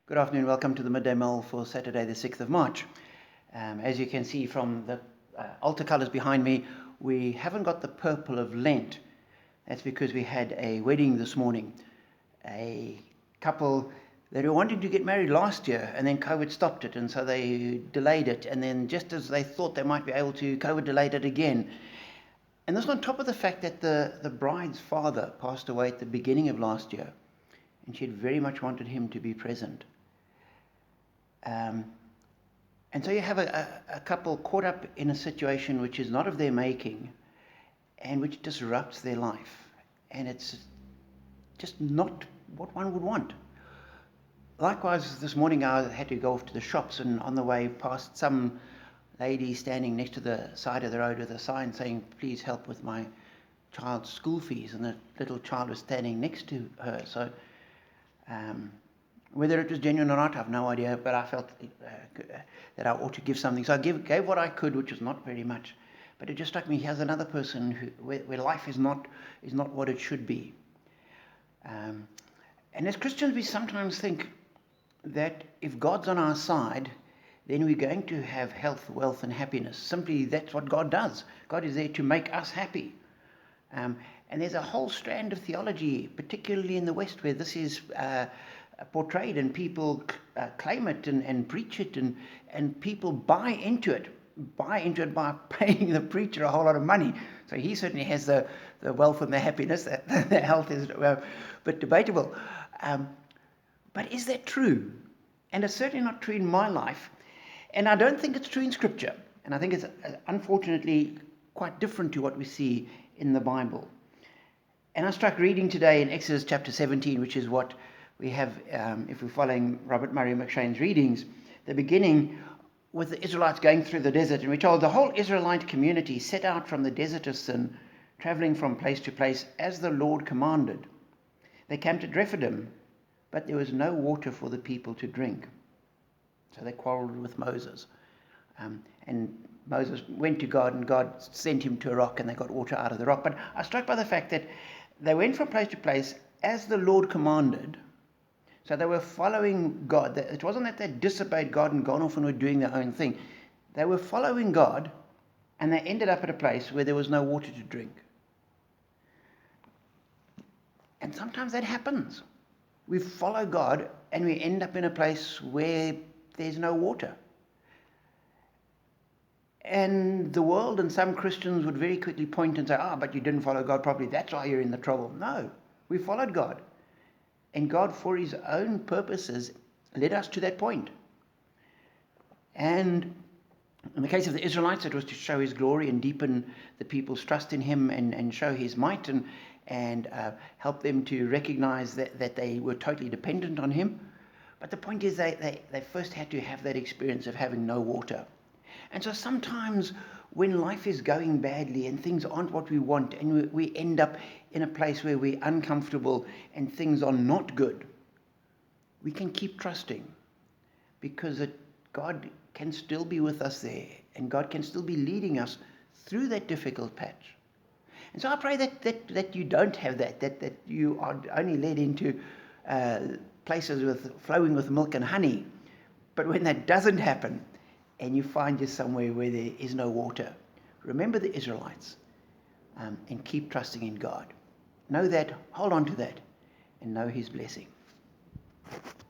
Good afternoon, welcome to the Midday Mull for Saturday the 6th of March. As you can see from the altar colours behind me, we haven't got the purple of Lent. That's because we had a wedding this morning. A couple that were wanting to get married last year, and then COVID stopped it, and so they delayed it, and then just as they thought they might be able to, COVID delayed it again. And this on top of the fact that the bride's father passed away at the beginning of last year, and she had very much wanted him to be present. And so you have a couple caught up in a situation which is not of their making and which disrupts their life. And it's just not what one would want. Likewise, this morning I had to go off to the shops, and on the way past some lady standing next to the side of the road with a sign saying, "Please help with my child's school fees." And the little child was standing next to her. So whether it was genuine or not, I have no idea, but I felt that I ought to give something. So I gave what I could, which was not very much. But it just struck me, here's another person where life is not what it should be. And as Christians, we sometimes think that if God's on our side, then we're going to have health, wealth, and happiness. Simply, that's what God does. God is there to make us happy. And there's a whole strand of theology, particularly in the West, where this is portrayed, and people claim it and preach it, and people buy into it by paying the preacher a whole lot of money. So he certainly has the wealth and the happiness. The health is a bit debatable. But is that true? And it's certainly not true in my life. And I don't think it's true in Scripture. And I think it's unfortunately quite different to what we see in the Bible. And I struck reading today in Exodus chapter 17, which is what we have, if we're following Robert Murray McShane's readings, the beginning with the Israelites going through the desert. And we're told the whole Israelite community set out from the desert of Sin, traveling from place to place as the Lord commanded. They camped at Rephidim, but there was no water for the people to drink. So they quarreled with Moses. And Moses went to God, and God sent him to a rock, and they got water out of the rock. But I was struck by the fact that they went from place to place as the Lord commanded. So they were following God. It wasn't that they disobeyed God and gone off and were doing their own thing. They were following God, and they ended up at a place where there was no water to drink. And sometimes that happens. We follow God, and we end up in a place where there's no water. And the world and some Christians would very quickly point and say, but you didn't follow God properly. That's why you're in the trouble. No, we followed God. And God, for his own purposes, led us to that point. And in the case of the Israelites, it was to show his glory and deepen the people's trust in him, and show his might, and help them to recognize that they were totally dependent on him. But the point is they first had to have that experience of having no water. And so sometimes when life is going badly and things aren't what we want, and we end up in a place where we're uncomfortable and things are not good, we can keep trusting, because God can still be with us there, and God can still be leading us through that difficult patch. And so I pray that you don't have that you are only led into places flowing with milk and honey. But when that doesn't happen, and you find you somewhere where there is no water, remember the Israelites, and keep trusting in God. Know that, hold on to that, and know his blessing.